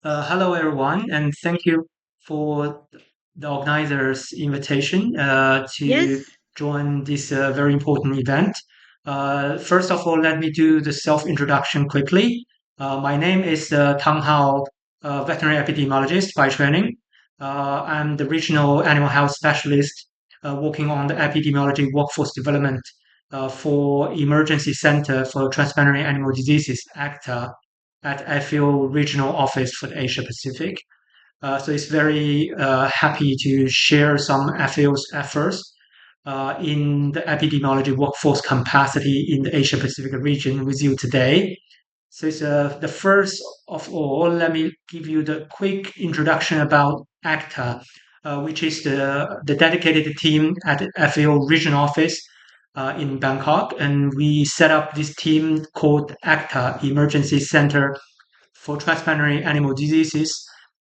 Hello, everyone, and thank you for the organizers' invitation to Yes. join this very important event. First of all, let me do the self-introduction quickly. My name is Tang Hao, veterinary epidemiologist by training. I'm the regional animal health specialist working on the epidemiology workforce development for Emergency Center for Transparent Animal Diseases, ACTA at FAO regional office for the Asia Pacific. So it's very happy to share some FAO's efforts in the epidemiology workforce capacity in the Asia Pacific region with you today. So it's the first of all, let me give you the quick introduction about ACTA, which is the dedicated team at the FAO regional office in Bangkok. And we set up this team called ACTA, Emergency Center for Transparent Animal Diseases.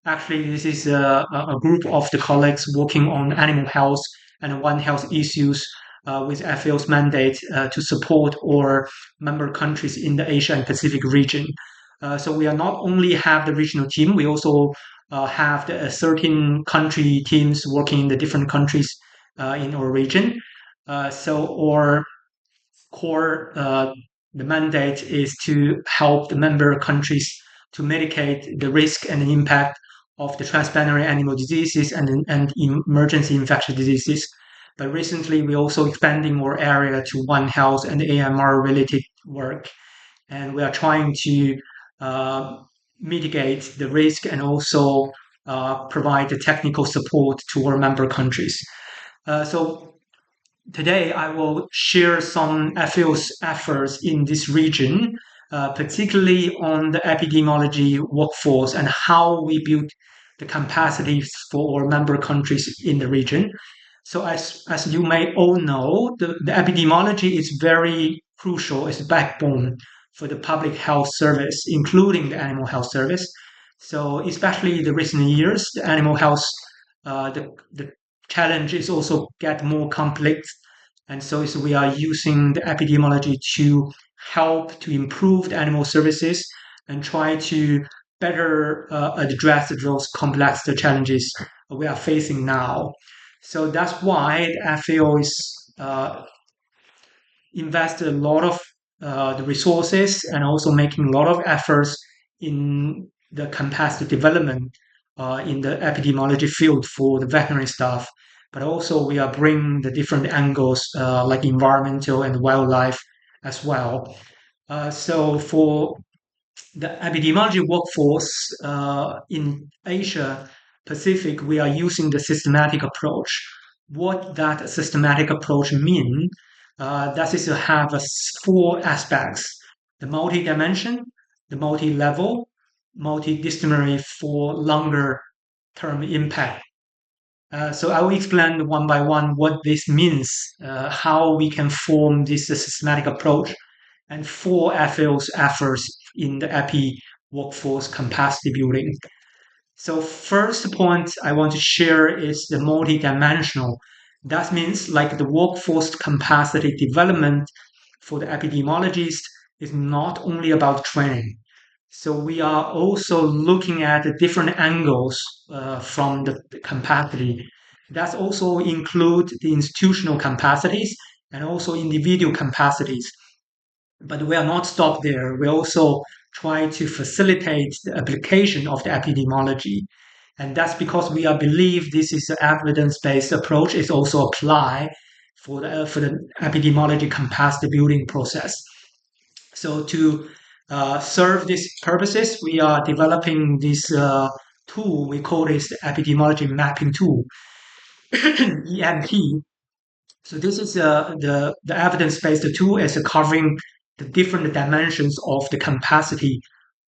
Actually, this is a group of the colleagues working on animal health and One Health issues with FAO's mandate to support our member countries in the Asia and Pacific region. So we are not only have the regional team, we also have the 13 country teams working in the different countries in our region. So our core the mandate is to help the member countries to mitigate the risk and the impact of the transparent animal diseases and emergency infectious diseases. But recently, we're also expanding our area to One Health and AMR related work. And we are trying to uh, mitigate the risk and also provide the technical support to our member countries. So today, I will share some FAO's efforts in this region, particularly on the epidemiology workforce and how we build the capacities for our member countries in the region. So, as you may all know, the epidemiology is very crucial, it's a backbone for the public health service, including the animal health service. So, especially the recent years, the animal health, the challenge is also get more complex, and so we are using the epidemiology to help to improve the animal services and try to better address those complex challenges we are facing now. So that's why the FAO is invested a lot of the resources and also making a lot of efforts in the capacity development in the epidemiology field for the veterinary staff. But also we are bringing the different angles like environmental and wildlife as well. So for the epidemiology workforce in Asia Pacific, we are using the systematic approach. What that systematic approach mean? That is to have four aspects: the multi-dimension, the multi-level, multidisciplinary for longer term impact. So I will explain one by one what this means, how we can form this systematic approach, and four FL's efforts in the EPI workforce capacity building. So first point I want to share is the multidimensional. That means like the workforce capacity development for the epidemiologist is not only about training. So we are also looking at the different angles from the capacity. That also include the institutional capacities and also individual capacities. But we are not stopped there. We also try to facilitate the application of the epidemiology. And that's because we are believe this is an evidence-based approach is also apply for the epidemiology capacity building process. So to serve these purposes, we are developing this tool. We call this the epidemiology mapping tool, EMP. So this is the evidence-based tool is covering the different dimensions of the capacity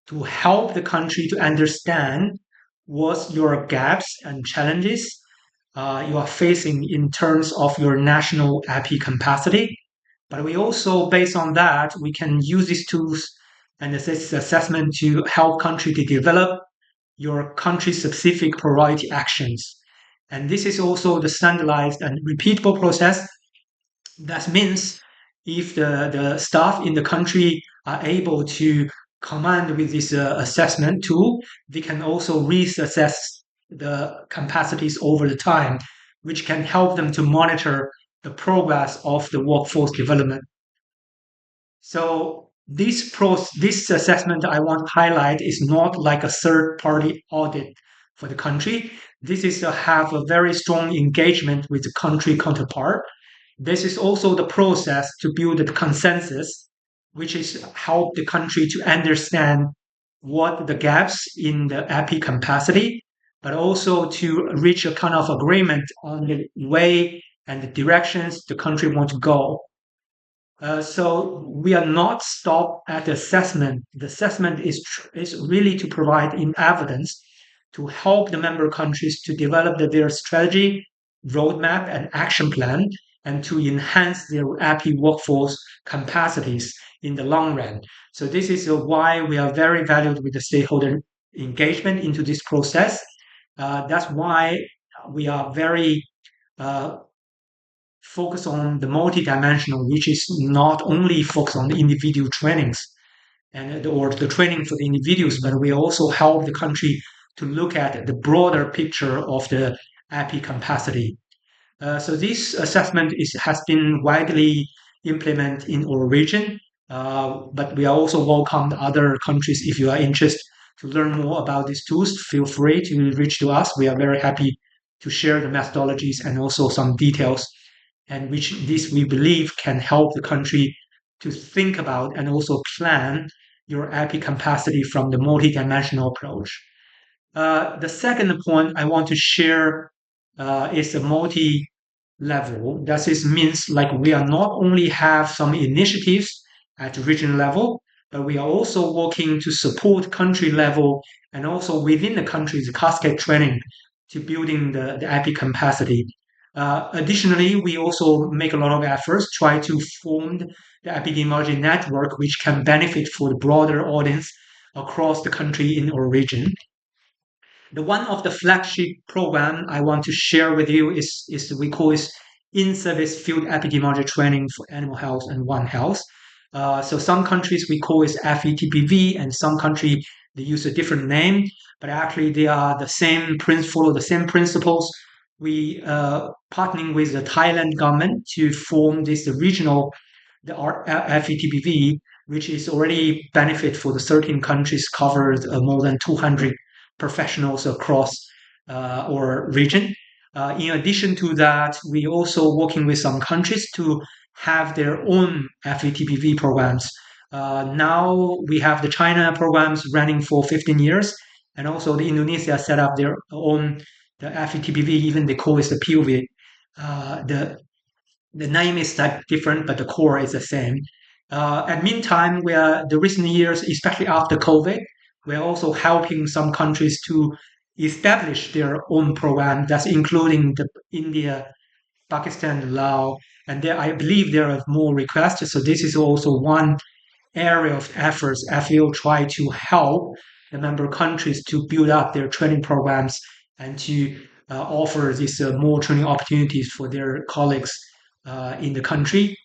to help the country to understand what your gaps and challenges you are facing in terms of your national IP capacity. But we also, based on that, we can use these tools and this assessment to help country to develop your country-specific priority actions. And this is also the standardized and repeatable process. That means if the staff in the country are able to combined with this assessment tool, they can also reassess the capacities over the time, which can help them to monitor the progress of the workforce development. So this assessment I want to highlight is not like a third-party audit for the country. This is to have a very strong engagement with the country counterpart. This is also the process to build the consensus, which is help the country to understand what the gaps in the AP capacity, but also to reach a kind of agreement on the way and the directions the country want to go. So we are not stopped at the assessment. The assessment is really to provide in evidence to help the member countries to develop their strategy, roadmap, and action plan, and to enhance their AP workforce capacities in the long run. So this is why we are very valued with the stakeholder engagement into this process. That's why we are very focus on the multidimensional, which is not only focused on the individual trainings or the training for the individuals, but we also help the country to look at the broader picture of the AP capacity. So this assessment has been widely implemented in our region, but we are also welcome other countries. If you are interested to learn more about these tools, feel free to reach to us. We are very happy to share the methodologies and also some details, and which this we believe can help the country to think about and also plan your AP capacity from the multidimensional approach. The second point I want to share is a multi-level. That is means like we are not only have some initiatives at regional level, but we are also working to support country level and also within the country's cascade training to building the AP capacity. Additionally, we also make a lot of efforts try to form the epidemiology network, which can benefit for the broader audience across the country in our region. The one of the flagship program I want to share with you is we call it in-service field epidemiology training for animal health and One Health. So some countries we call it FETPV, and some country they use a different name, but actually they are the same follow the same principles. We partnering with the Thailand government to form this regional FETPV, which is already benefit for the 13 countries covered more than 200 professionals across our region. In addition to that, we also working with some countries to have their own FETPV programs. Now we have the China programs running for 15 years, and also the Indonesia set up their own the FETPV, even they call it the POV. The name is like different, but the core is the same. At meantime, we are the recent years, especially after COVID, we're also helping some countries to establish their own program. That's including the India, Pakistan, Laos, and there I believe there are more requests. So this is also one area of efforts FAO try to help the member countries to build up their training programs and to offer these more training opportunities for their colleagues in the country.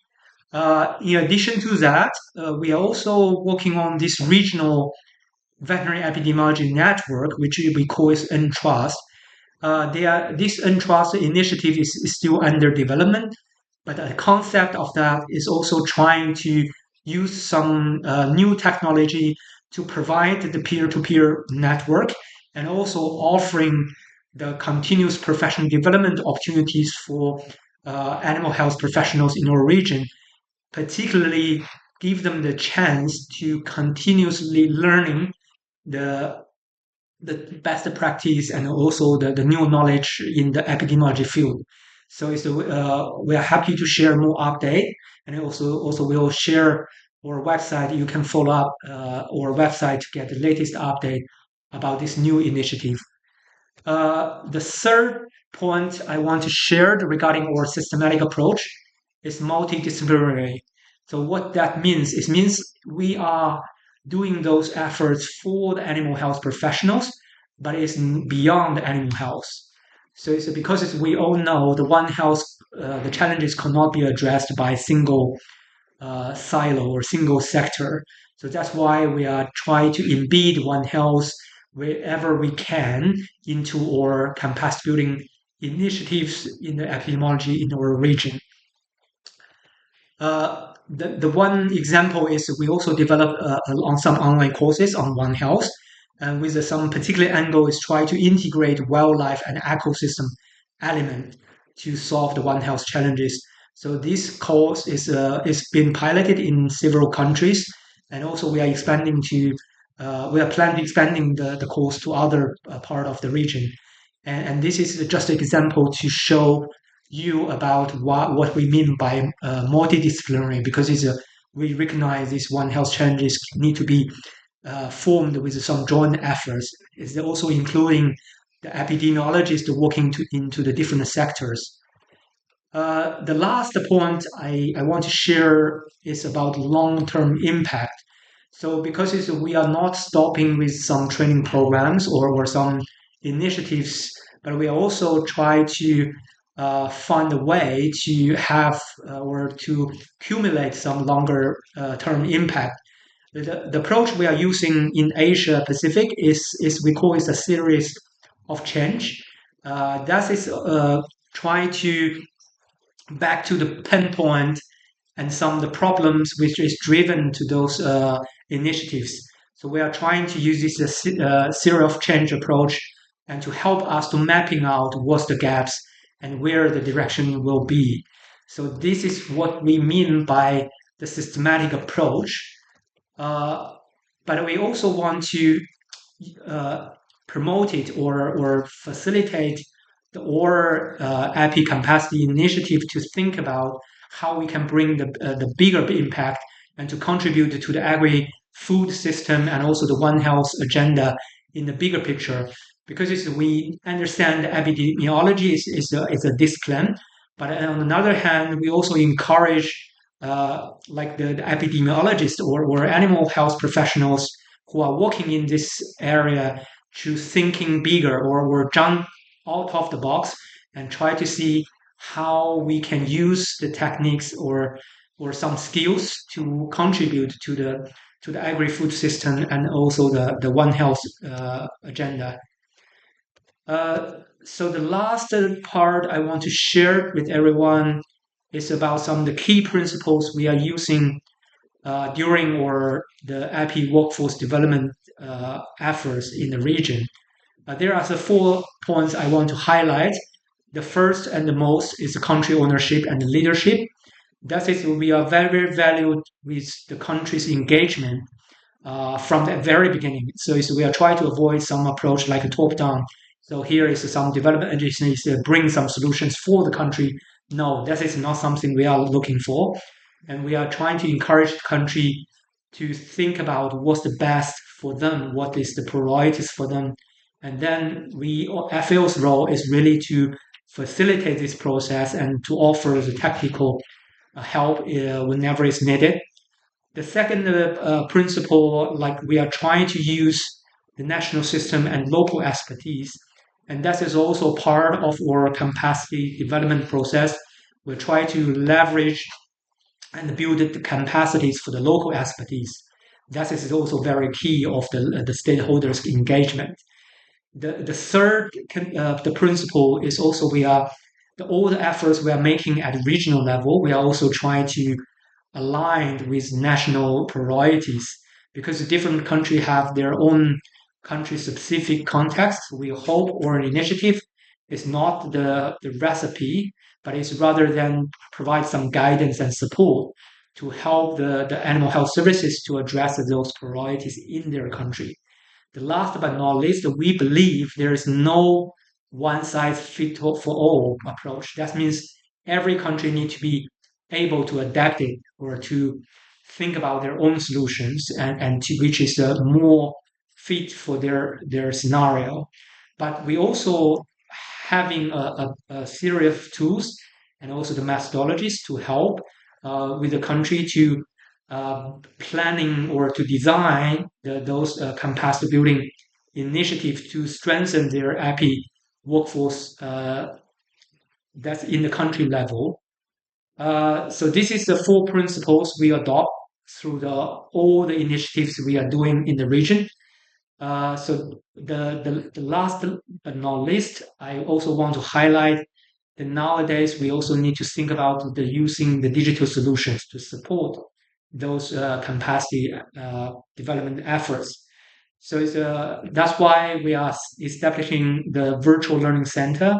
In addition to that, we are also working on this regional veterinary epidemiology network, which we call it NTRUST. This NTRUST initiative is still under development, but the concept of that is also trying to use some new technology to provide the peer-to-peer network and also offering the continuous professional development opportunities for animal health professionals in our region, particularly give them the chance to continuously learning the best practice and also the new knowledge in the epidemiology field. So we are happy to share more update, and also we'll share our website. You can follow up our website to get the latest update about this new initiative. The third point I want to share regarding our systematic approach is multidisciplinary. So what that means, it means we are doing those efforts for the animal health professionals, but it's beyond animal health. So it's because we all know the One Health, the challenges cannot be addressed by single silo or single sector. So that's why we are trying to embed One Health wherever we can into our capacity building initiatives in the epidemiology in our region. The one example is we also developed on some online courses on One Health, and with some particular angle is try to integrate wildlife and ecosystem element to solve the One Health challenges. So this course is being piloted in several countries, and also we are expanding to we are planning expanding the course to other part of the region, and this is just an example to show you about what we mean by multidisciplinary, because we recognize these One Health challenges need to be formed with some joint efforts. It's also including the epidemiologists working into the different sectors. The last point I want to share is about long-term impact. So because we are not stopping with some training programs or some initiatives, but we also try to find a way to have or to accumulate some longer term impact. The approach we are using in Asia Pacific is we call it a series of change. That is trying to back to the pinpoint and some of the problems which is driven to those initiatives. So we are trying to use this series of change approach and to help us to mapping out what's the gaps and where the direction will be. So this is what we mean by the systematic approach. But we also want to promote it or facilitate or IP capacity initiative to think about how we can bring the bigger impact and to contribute to the agri-food system and also the One Health agenda in the bigger picture. Because we understand epidemiology is a discipline, but on the other hand, we also encourage like the epidemiologists or animal health professionals who are working in this area to thinking bigger or jump out of the box and try to see how we can use the techniques or some skills to contribute to the agri-food system and also the One Health agenda. So the last part I want to share with everyone is about some of the key principles we are using during the IP workforce development efforts in the region. There are the 4 points I want to highlight. The first and the most is the country ownership and the leadership. That is, we are very, very valued with the country's engagement from the very beginning. So we are trying to avoid some approach like a top-down. So here is some development agencies bring some solutions for the country. No, that is not something we are looking for. And we are trying to encourage the country to think about what's the best for them, what is the priorities for them. And then FAO's role is really to facilitate this process and to offer the technical help whenever it's needed. The second principle, like we are trying to use the national system and local expertise, and that is also part of our capacity development process. We try to leverage and build the capacities for the local expertise. That is also very key of the stakeholders' engagement. The third the principle is also all the efforts we are making at regional level, we are also trying to align with national priorities because different countries have their own country-specific context. We hope our initiative is not the recipe, but it's rather than provide some guidance and support to help the animal health services to address those priorities in their country. The last but not least, we believe there is no one-size-fits-for-all approach. That means every country needs to be able to adapt it or to think about their own solutions and to which is more fit for their scenario. But we also having a series of tools and also the methodologies to help with the country to planning or to design those capacity building initiatives to strengthen their IP workforce that's in the country level. So this is the 4 principles we adopt through all the initiatives we are doing in the region. So the last but not least, I also want to highlight that nowadays we also need to think about using the digital solutions to support those capacity development efforts. So that's why we are establishing the virtual learning center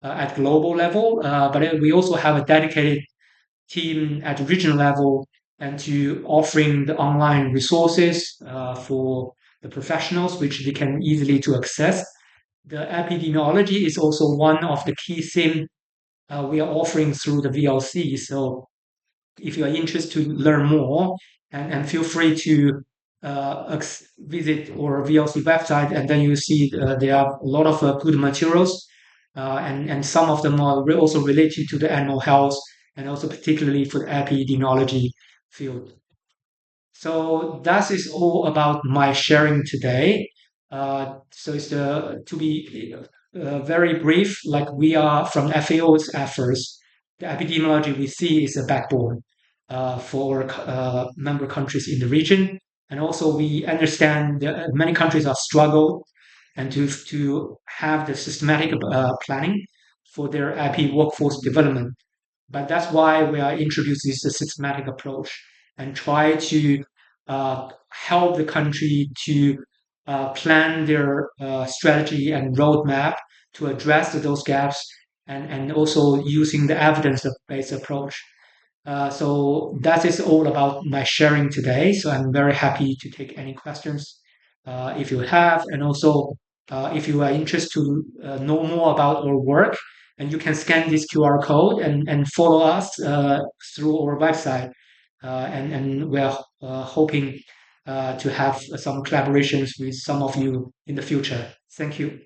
at global level, but we also have a dedicated team at the regional level and to offering the online resources for the professionals, which they can easily to access. The epidemiology is also one of the key themes we are offering through the VLC. So if you are interested to learn more, and feel free to visit our VLC website, and then you see there are a lot of good materials, and some of them are also related to the animal health, and also particularly for the epidemiology field. So that is all about my sharing today. So it's to be very brief, like we are from FAO's efforts, the epidemiology we see is a backbone for member countries in the region. And also we understand that many countries are struggle and to have the systematic planning for their IP workforce development. But that's why we are introducing this systematic approach and try to help the country to plan their strategy and roadmap to address those gaps, and also using the evidence-based approach. So that is all about my sharing today. So I'm very happy to take any questions if you have, and also if you are interested to know more about our work, and you can scan this QR code and follow us through our website. And we're hoping to have some collaborations with some of you in the future. Thank you.